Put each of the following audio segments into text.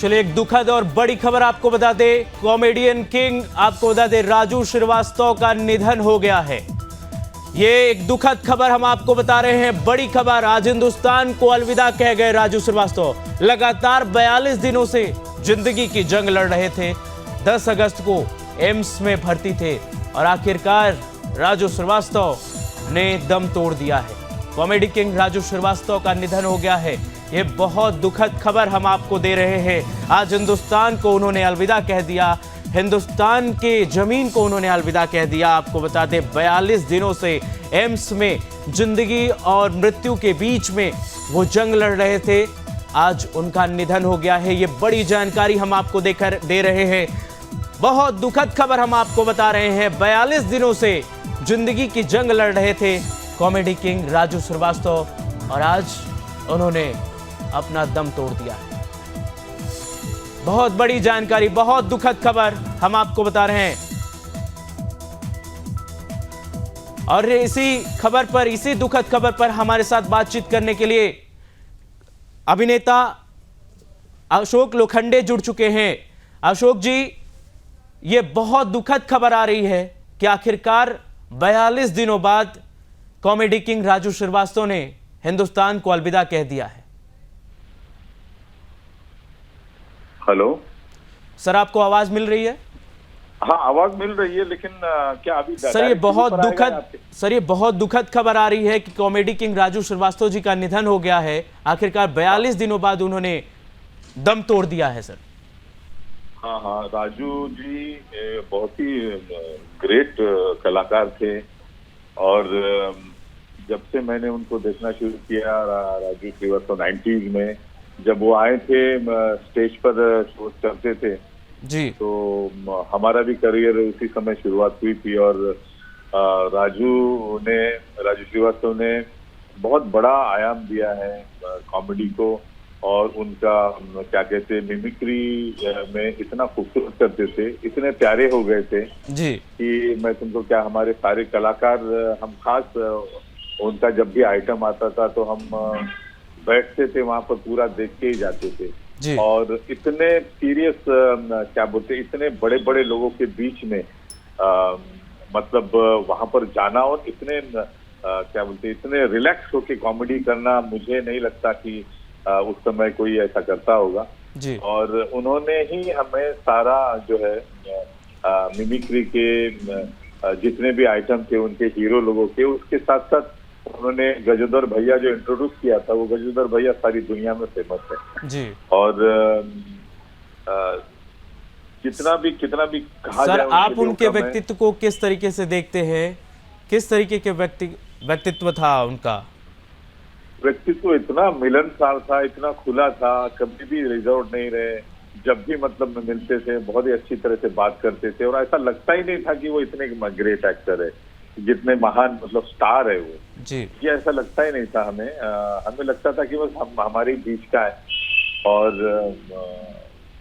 चलिए एक दुखद और बड़ी खबर आपको बता दें, कॉमेडियन किंग आपको बता दें राजू श्रीवास्तव का निधन हो गया है। ये एक दुखद खबर हम आपको बता रहे हैं, बड़ी खबर। आज हिंदुस्तान को अलविदा कह गए राजू श्रीवास्तव। लगातार 42 दिनों से जिंदगी की जंग लड़ रहे थे। 10 अगस्त को एम्स में भर्ती थे और आखिरकार राजू श्रीवास्तव ने दम तोड़ दिया है। कॉमेडी किंग राजू श्रीवास्तव का निधन हो गया है। ये बहुत दुखद खबर हम आपको दे रहे हैं। आज हिंदुस्तान को उन्होंने अलविदा कह दिया, हिंदुस्तान के जमीन को उन्होंने अलविदा कह दिया। आपको बता दें 42 दिनों से एम्स में जिंदगी और मृत्यु के बीच में वो जंग लड़ रहे थे। आज उनका निधन हो गया है। ये बड़ी जानकारी हम आपको दे रहे हैं। बहुत दुखद खबर हम आपको बता रहे हैं। 42 दिनों से जिंदगी की जंग लड़ रहे थे कॉमेडी किंग राजू श्रीवास्तव और आज उन्होंने अपना दम तोड़ दिया है। बहुत बड़ी जानकारी, बहुत दुखद खबर हम आपको बता रहे हैं। और इसी दुखद खबर पर हमारे साथ बातचीत करने के लिए अभिनेता अशोक लोखंडे जुड़ चुके हैं। अशोक जी, ये बहुत दुखद खबर आ रही है कि आखिरकार 42 दिनों बाद कॉमेडी किंग राजू श्रीवास्तव ने हिंदुस्तान को अलविदा कह दिया है। हेलो सर, आपको आवाज मिल रही है? हाँ, आवाज मिल रही है, लेकिन क्या अभी सर ये बहुत दुखद खबर आ रही है कि कॉमेडी किंग राजू श्रीवास्तव जी का निधन हो गया है। आखिरकार 42 दिनों बाद उन्होंने दम तोड़ दिया है सर। हाँ, राजू जी बहुत ही ग्रेट कलाकार थे और जब से मैंने उनको देखना शुरू किया, राजू श्रीवास्तव 90s में जब वो आए थे, स्टेज पर शोज करते थे जी, तो हमारा भी करियर उसी समय शुरुआत हुई थी और राजू श्रीवास्तव ने बहुत बड़ा आयाम दिया है कॉमेडी को और उनका क्या कहते हैं मिमिक्री में इतना खूबसूरत करते थे, इतने प्यारे हो गए थे जी कि मैं तुमको क्या, हमारे सारे कलाकार हम खास उनका जब भी आइटम आता था तो हम बैठते थे वहां पर, पूरा देख के ही जाते थे जी। और इतने सीरियस क्या बोलते, इतने बड़े बड़े लोगों के बीच में मतलब वहां पर जाना और इतने क्या बोलते, इतने रिलैक्स होके कॉमेडी करना, मुझे नहीं लगता कि उस समय कोई ऐसा करता होगा जी। और उन्होंने ही हमें सारा जो है मिमिक्री के जितने भी आइटम थे उनके हीरो लोगों के, उसके साथ साथ उन्होंने गजोदर भैया जो इंट्रोड्यूस किया था, वो गजोदर भैया सारी दुनिया में फेमस है जी। और कितना भी कहा सर, जाए, आप उनके व्यक्तित्व को किस तरीके से देखते हैं? किस तरीके के व्यक्तित्व था उनका? व्यक्तित्व इतना मिलनसार था, इतना खुला था, कभी भी रिजर्व नहीं रहे। जब भी मतलब मिलते थे बहुत ही अच्छी तरह से बात करते थे और ऐसा लगता ही नहीं था कि वो इतने ग्रेट एक्टर है, जितने महान मतलब स्टार है वो जी। ये ऐसा लगता ही नहीं था हमें। हमें लगता था कि बस हमारे बीच का है और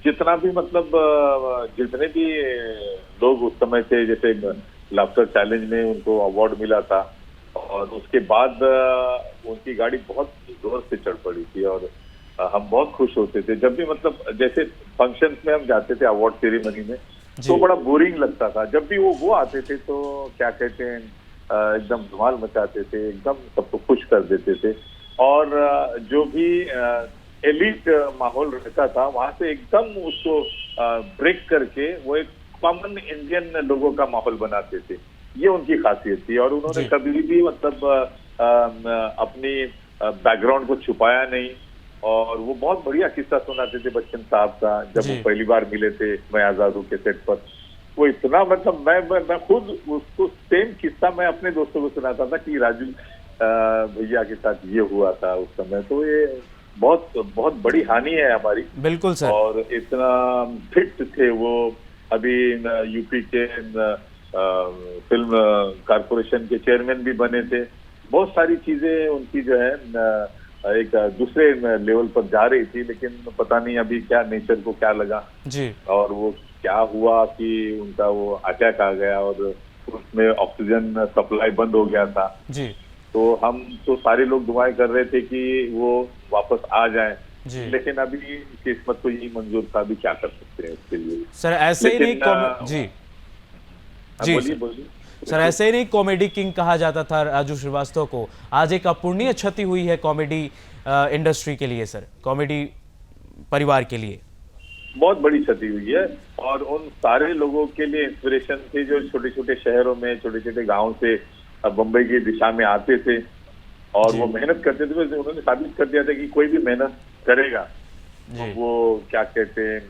जितना भी मतलब जितने भी लोग उस समय थे, जैसे लाफ्टर चैलेंज में उनको अवार्ड मिला था और उसके बाद उनकी गाड़ी बहुत जोर से चढ़ पड़ी थी और हम बहुत खुश होते थे जब भी मतलब जैसे फंक्शंस में हम जाते थे अवार्ड सेरेमनी में, तो बड़ा बोरिंग लगता था। जब भी वो आते थे तो क्या कहते हैं एकदम धमाल मचाते थे, एकदम सबको खुश कर देते थे और जो भी एलीट माहौल रहता था वहां से एकदम उसको ब्रेक करके वो एक कॉमन इंडियन लोगों का माहौल बनाते थे। ये उनकी खासियत थी और उन्होंने कभी भी मतलब अपनी बैकग्राउंड को छुपाया नहीं और वो बहुत बढ़िया किस्सा सुनाते थे बच्चन साहब का। जब वो पहली बार मिले थे मैं आजाद हूं के सेट पर, वो इतना मतलब मैं खुद उसको सेम किस्सा मैं अपने दोस्तों को सुनाता था कि राजू भैया के साथ ये हुआ था उस समय। तो ये बहुत बड़ी हानि है हमारी। बिल्कुल सर। और इतना फिट थे वो, अभी यूपी के फिल्म कारपोरेशन के चेयरमैन भी बने थे। बहुत सारी चीजें उनकी जो है एक दूसरे लेवल पर जा रही थी, लेकिन पता नहीं अभी क्या नेचर को क्या लगा जी और वो क्या हुआ कि उनका वो अटैक आ गया और उसमें ऑक्सीजन सप्लाई बंद हो गया था जी। तो हम तो सारे लोग दुआएं कर रहे थे कि वो वापस आ जाएं जी लेकिन अभी किस्मत को यही मंजूर था, अभी क्या कर सकते हैं इसके लिए। सर, ऐसे ही नहीं लेकिन जी हाँ, जी बोलिए सर। बोलिए। सर, ऐसे ही नहीं कॉमेडी किंग कहा जाता था राजू श्रीवास्तव को, आज एक अपूर्णीय क्षति हुई है कॉमेडी इंडस्ट्री के लिए सर, कॉमेडी परिवार के लिए। बहुत बड़ी क्षति हुई है और उन सारे लोगों के लिए इंस्पिरेशन थे जो छोटे छोटे शहरों में, छोटे छोटे गांव से बम्बई की दिशा में आते थे और जी। वो मेहनत करते थे। उन्होंने साबित कर दिया था कि कोई भी मेहनत करेगा जी। वो क्या कहते हैं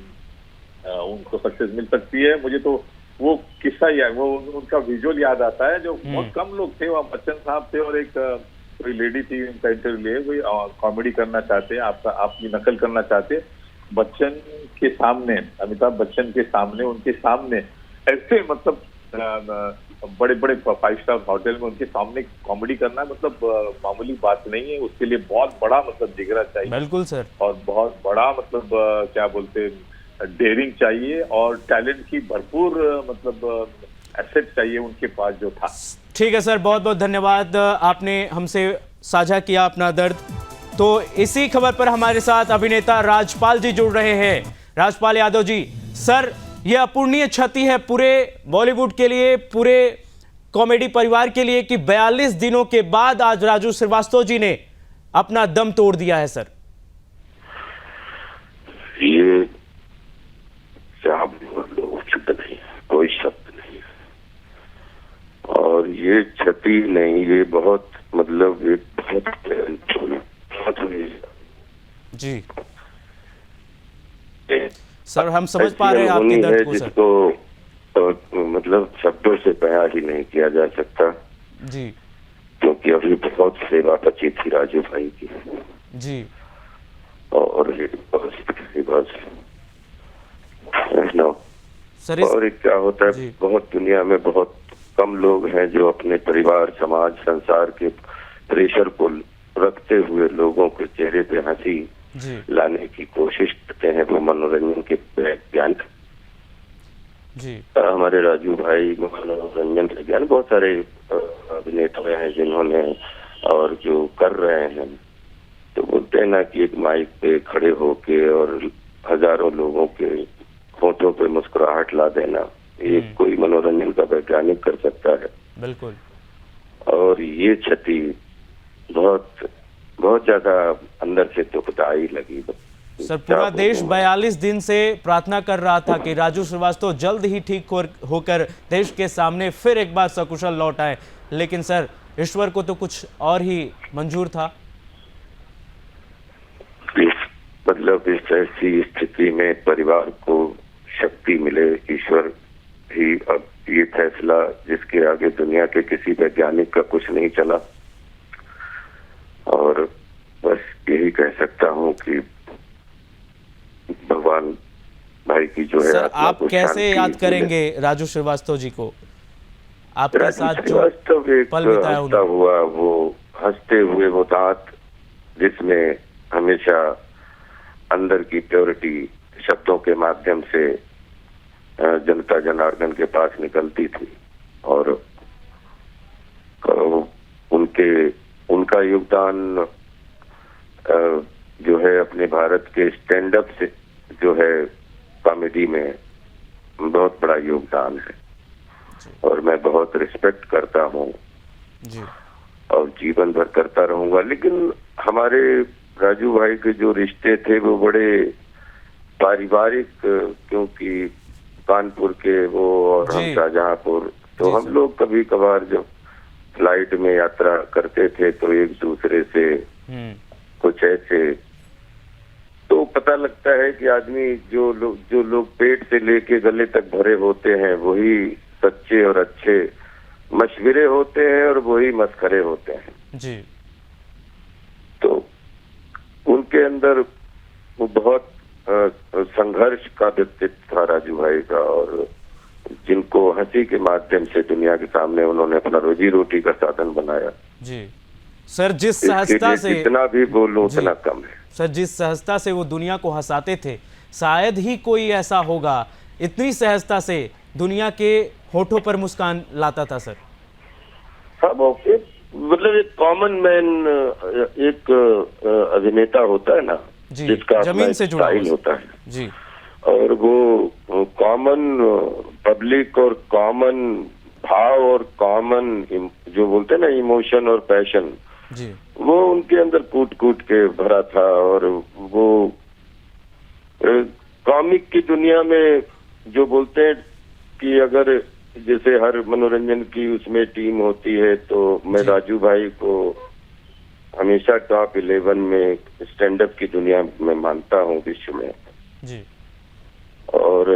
उनको सक्सेस मिल सकती है। मुझे तो वो किस्सा याद, वो उनका विजुअल याद आता है जो बहुत कम लोग थे, वहाँ बच्चन साहब थे और एक कोई लेडी थी, उनका इंटरव्यू लिए, कोई कॉमेडी करना चाहते, आपकी नकल करना चाहते, बच्चन के सामने, अमिताभ बच्चन के सामने, उनके सामने ऐसे मतलब बड़े बड़े 5 स्टार होटल में उनके सामने कॉमेडी करना मतलब मामूली बात नहीं है। उसके लिए बहुत बड़ा मतलब जिगरा चाहिए। बिल्कुल सर। और बहुत बड़ा मतलब क्या बोलते डेयरिंग चाहिए और टैलेंट की भरपूर मतलब एसेट चाहिए उनके पास जो था। ठीक है सर, बहुत बहुत धन्यवाद, आपने हमसे साझा किया अपना दर्द। तो इसी खबर पर हमारे साथ अभिनेता राजपाल जी जुड़ रहे हैं। राजपाल यादव जी, सर ये अपूर्णीय क्षति है पूरे बॉलीवुड के लिए, पूरे कॉमेडी परिवार के लिए कि 42 दिनों के बाद आज राजू श्रीवास्तव जी ने अपना दम तोड़ दिया है सर। ये उचित नहीं है, कोई शब्द नहीं है। और ये क्षति नहीं, ये बहुत मतलब एक बहुत जी सर, हम समझ पा रहे हैं आपके दर्द को सर। जिसको मतलब शब्दों से बयां ही नहीं किया जा सकता जी, क्योंकि अभी बहुत सेवा बची थी राजू भाई की जी। और बस सर और क्या होता है, बहुत दुनिया में बहुत कम लोग हैं जो अपने परिवार, समाज, संसार के प्रेशर को रखते हुए लोगों के चेहरे पे हंसी लाने की कोशिश करते हैं। वो मनोरंजन के वैज्ञानिक जी, हमारे राजू भाई मनोरंजन वैज्ञानिक, बहुत सारे अभिनेता हैं जिन्होंने और जो कर रहे हैं, तो बोलते हैं ना कि एक माइक पे खड़े होके और हजारों लोगों के होठों पे मुस्कुराहट ला देना, ये कोई मनोरंजन का वैज्ञानिक कर सकता है। बिल्कुल। और ये क्षति बहुत बहुत ज्यादा अंदर से दुखदाई लगी। सर, पूरा देश 42 दिन से प्रार्थना कर रहा था कि राजू श्रीवास्तव जल्द ही ठीक होकर देश के सामने फिर एक बार सकुशल लौट आए, लेकिन सर ईश्वर को तो कुछ और ही मंजूर था। मतलब इस ऐसी स्थिति में परिवार को शक्ति मिले, ईश्वर ही अब ये फैसला जिसके आगे दुनिया के किसी वैज्ञानिक का कुछ नहीं चला। और बस यही कह सकता हूँ कि भगवान भाई की जो है। सर, आप कैसे याद करेंगे राजू श्रीवास्तव जी को? आपके साथ जो पल बिताया हंसता हुआ, वो हंसते हुए वो दांत जिसमें हमेशा अंदर की प्योरिटी शब्दों के माध्यम से जनता जनार्दन के पास निकलती थी। और उनका योगदान जो है अपने भारत के स्टैंड अप से जो है कॉमेडी में बहुत बड़ा योगदान है और मैं बहुत रिस्पेक्ट करता हूँ और जीवन भर करता रहूंगा। लेकिन हमारे राजू भाई के जो रिश्ते थे वो बड़े पारिवारिक, क्योंकि कानपुर के वो और हम शाहजहांपुर, तो हम लोग कभी कभार जब फ्लाइट में यात्रा करते थे तो एक दूसरे से कुछ ऐसे, तो पता लगता है कि आदमी जो लोग पेट से लेके गले तक भरे होते हैं वही सच्चे और अच्छे मशवरे होते हैं और वही मस्खरे होते हैं जी। तो उनके अंदर वो बहुत संघर्ष का व्यक्तित्व था राजू भाई का, और जिनको हंसी के माध्यम से दुनिया के सामने उन्होंने अपना रोजी रोटी का साधन बनाया। जी सर, जिस सहजता से, जितना भी बोलूं उतना कम है सर, जिस सहजता से वो दुनिया को हंसाते थे, शायद ही कोई ऐसा होगा इतनी सहजता से दुनिया के होठों पर मुस्कान लाता था सर। हाँ, मतलब एक कॉमन मैन, एक अभिनेता होता है ना, जी, जिसका जमीन से जुड़ा स्टाइल होता है जी, और वो कॉमन पब्लिक और कॉमन भाव और कॉमन जो बोलते हैं ना इमोशन और पैशन, जी, वो उनके अंदर कूट कूट के भरा था। और वो कॉमिक की दुनिया में जो बोलते हैं कि अगर जैसे हर मनोरंजन की उसमें टीम होती है, तो मैं राजू भाई को हमेशा टॉप 11 में स्टैंड अप की दुनिया में मानता हूँ विश्व में जी। और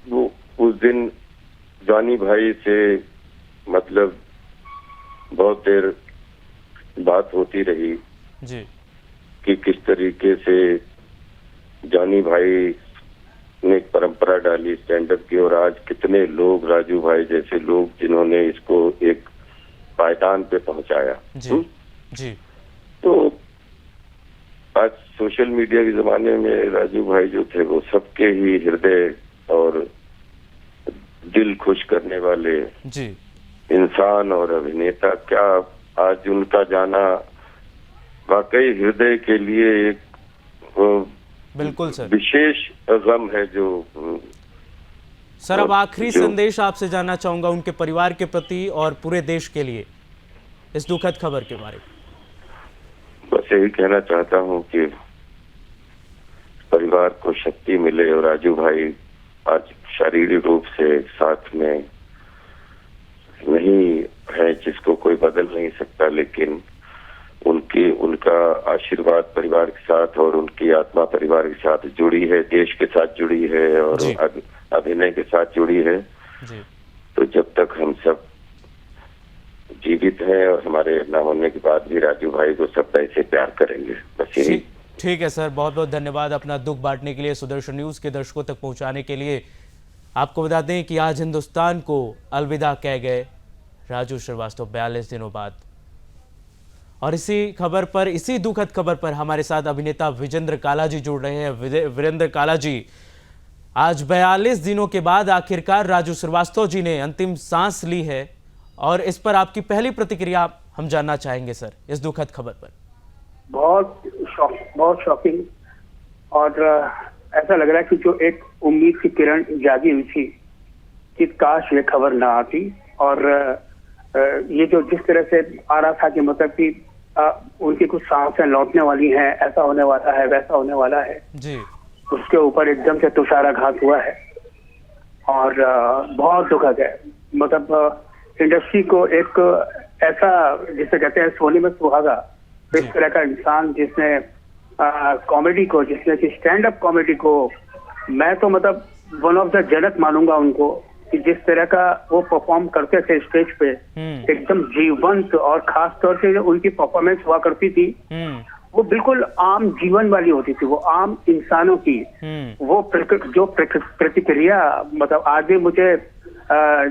वो उस दिन जॉनी भाई से मतलब बहुत देर बात होती रही जी, कि किस तरीके से जॉनी भाई ने एक परंपरा डाली स्टैंड अप की, और आज कितने लोग राजू भाई जैसे लोग जिन्होंने इसको एक पायदान पे पहुंचाया। जी, जी, तो आज सोशल मीडिया के जमाने में राजू भाई जो थे वो सबके ही हृदय और दिल खुश करने वाले जी, इंसान और अभिनेता। क्या आज उनका जाना वाकई हृदय के लिए एक बिल्कुल सर। विशेष गम है। जो सर अब आखिरी संदेश आपसे जानना चाहूंगा उनके परिवार के प्रति और पूरे देश के लिए इस दुखद खबर के बारे में। बस यही कहना चाहता हूं कि परिवार को शक्ति मिले, और राजू भाई आज शारीरिक रूप से साथ में नहीं है जिसको कोई बदल नहीं सकता, लेकिन उनका आशीर्वाद परिवार के साथ और उनकी आत्मा परिवार के साथ जुड़ी है, देश के साथ जुड़ी है और अभिनय के साथ जुड़ी है जी। तो जब तक हम सब जीवित हैं और हमारे न होने के बाद भी राजू भाई को सब ऐसे प्यार करेंगे। बस यही। ठीक है सर, बहुत बहुत धन्यवाद अपना दुख बांटने के लिए, सुदर्शन न्यूज के दर्शकों तक पहुंचाने के लिए। आपको बता दें कि आज हिंदुस्तान को अलविदा कह गए राजू श्रीवास्तव 42 दिनों बाद। और इसी खबर पर, इसी दुखद खबर पर हमारे साथ अभिनेता विजेंद्र काला जी जुड़ रहे हैं। वीरेंद्र काला जी, आज 42 दिनों के बाद आखिरकार राजू श्रीवास्तव जी ने अंतिम सांस ली है, और इस पर आपकी पहली प्रतिक्रिया हम जानना चाहेंगे सर, इस दुखद खबर पर। बहुत शॉकिंग, और ऐसा लग रहा है कि जो एक उम्मीद की किरण जागी हुई थी कि काश ये खबर ना आती, और ये जो जिस तरह से आ रहा था कि मतलब कि उनकी कुछ सांसें लौटने वाली हैं, ऐसा होने वाला है, वैसा होने वाला है जी, उसके ऊपर एकदम से तुषाराघात हुआ है, और बहुत दुखद है। मतलब इंडस्ट्री को एक ऐसा, जिसे कहते हैं सोने में सुहागा, इस तरह का इंसान जिसने कॉमेडी को, जिसने कि स्टैंड अप कॉमेडी को, मैं तो मतलब वन ऑफ द जनक मानूंगा उनको, कि जिस तरह का वो परफॉर्म करते थे स्टेज पे, एकदम जीवंत, और खास तौर से जो उनकी परफॉर्मेंस हुआ करती थी वो बिल्कुल आम जीवन वाली होती थी, वो आम इंसानों की वो जो प्रतिक्रिया, मतलब आज भी मुझे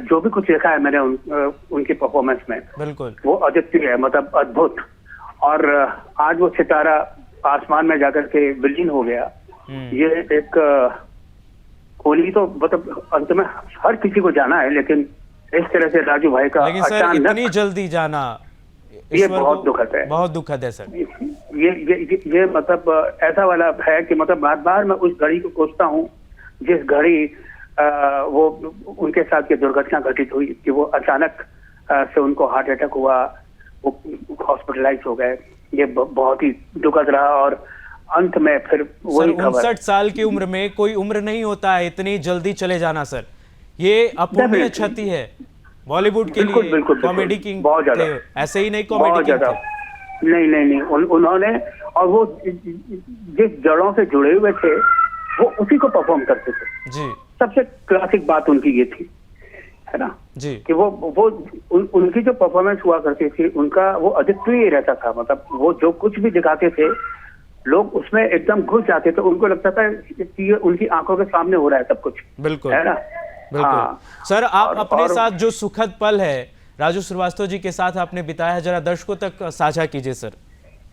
जो भी कुछ देखा है मैंने उनकी परफॉर्मेंस में, बिल्कुल वो अद्वितीय है, मतलब अद्भुत। और आज वो सितारा आसमान में जाकर के विलीन हो गया। ये एक कोहली तो मतलब अंत में हर किसी को जाना है, लेकिन इस तरह से राजू भाई का अचानक इतनी जल्दी जाना, ये बहुत दुखद है, बहुत दुखद है सर। ये मतलब ऐसा वाला है कि मतलब बार बार मैं उस घड़ी को कोसता हूँ जिस घड़ी वो उनके साथ ये दुर्घटना घटित हुई, कि वो अचानक से उनको हार्ट अटैक हुआ, वो हॉस्पिटलाइज हो गए। ये बहुत ही दुखद रहा, और अंत में फिर वही खबर। 59 साल की उम्र में कोई उम्र नहीं होता है इतनी जल्दी चले जाना सर, ये अपूर्णीय क्षति है बॉलीवुड के लिए। कॉमेडी किंग बहुत ज्यादा, ऐसे ही नहीं कॉमेडी किंग थे। नहीं उन्होंने, और वो जिस जड़ों से जुड़े हुए थे वो उसी को परफॉर्म करते थे जी। सबसे क्लासिक बात उनकी ये थी, है ना जी, कि उनकी जो परफॉर्मेंस हुआ करती थी, उनका वो अद्वितीय रहता था। मतलब वो जो कुछ भी दिखाते थे लोग उसमें एकदम घुस जाते थे, उनको लगता था कि उनकी आंखों के सामने हो रहा है सब कुछ, बिल्कुल, है ना। बिल्कुल। हाँ। सर आप अपने साथ जो सुखद पल है राजू श्रीवास्तव जी के साथ आपने बिताया है, जरा दर्शकों तक साझा कीजिए सर।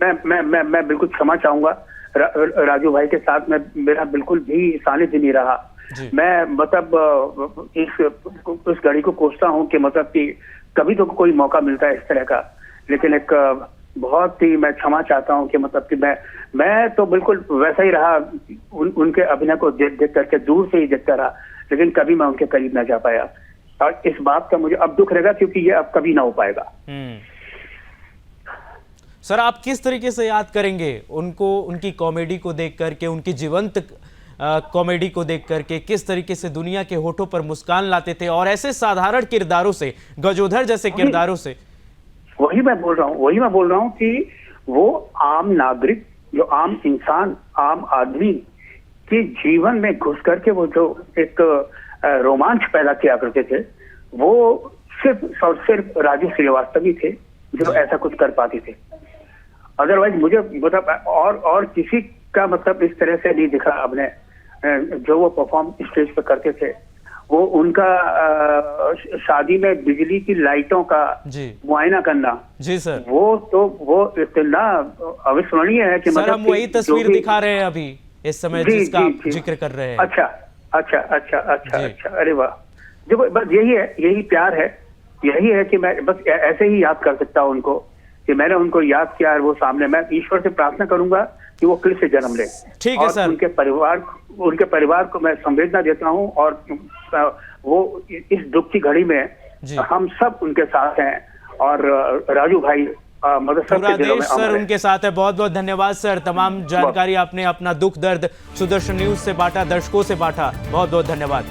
मैं बिल्कुल क्षमा चाहूंगा, राजू भाई के साथ में मेरा बिल्कुल भी सानिध्य नहीं रहा। मैं मतलब इस घड़ी को कोसता हूँ कि मतलब कि कभी तो कोई मौका मिलता है इस तरह का, लेकिन एक बहुत ही मैं क्षमा चाहता हूँ कि मतलब कि मैं तो बिल्कुल वैसा ही रहा, उनके अभिनय को देख देख करके दूर से ही देखता रहा, लेकिन कभी मैं उनके करीब ना जा पाया। और इस बात का मुझे अब दुख रहेगा, क्योंकि ये अब कभी ना हो पाएगा। सर, आप किस तरीके से याद करेंगे उनको, उनकी कॉमेडी को देख करके, उनकी जीवंत कॉमेडी को देख करके, किस तरीके से दुनिया के होठों पर मुस्कान लाते थे, और ऐसे साधारण किरदारों से, गजोधर जैसे किरदारों से। वही मैं बोल रहा हूँ कि वो आम नागरिक, जो आम इंसान, आम आदमी के जीवन में घुस करके वो जो एक रोमांच पैदा किया करते थे, वो सिर्फ और सिर्फ राजू श्रीवास्तव ही थे जो ऐसा कुछ कर पाते थे। अदरवाइज मुझे मतलब और किसी का मतलब इस तरह से नहीं दिखा अपने, जो वो परफॉर्म स्टेज पे करते थे। वो उनका शादी में बिजली की लाइटों का मुआयना करना, जी सर, वो इतना अविस्मरणीय है कि सर मतलब हम वही तस्वीर दिखा रहे हैं अभी इस समय जिसका आप जिक्र कर रहे हैं। अच्छा, अरे वाह। देखो बस यही प्यार है, यही है कि मैं बस ऐसे ही याद कर सकता हूँ उनको, कि मैंने उनको याद किया और वो सामने, मैं ईश्वर से प्रार्थना करूंगा कि वो फिर से जन्म ले। ठीक है सर। उनके परिवार को मैं संवेदना देता हूँ, और वो इस दुख की घड़ी में हम सब उनके साथ हैं, और राजू भाई पूरा देश सर उनके साथ है। बहुत बहुत धन्यवाद सर, तमाम जानकारी आपने अपना दुख दर्द सुदर्शन न्यूज से बांटा, दर्शकों से बांटा, बहुत बहुत धन्यवाद।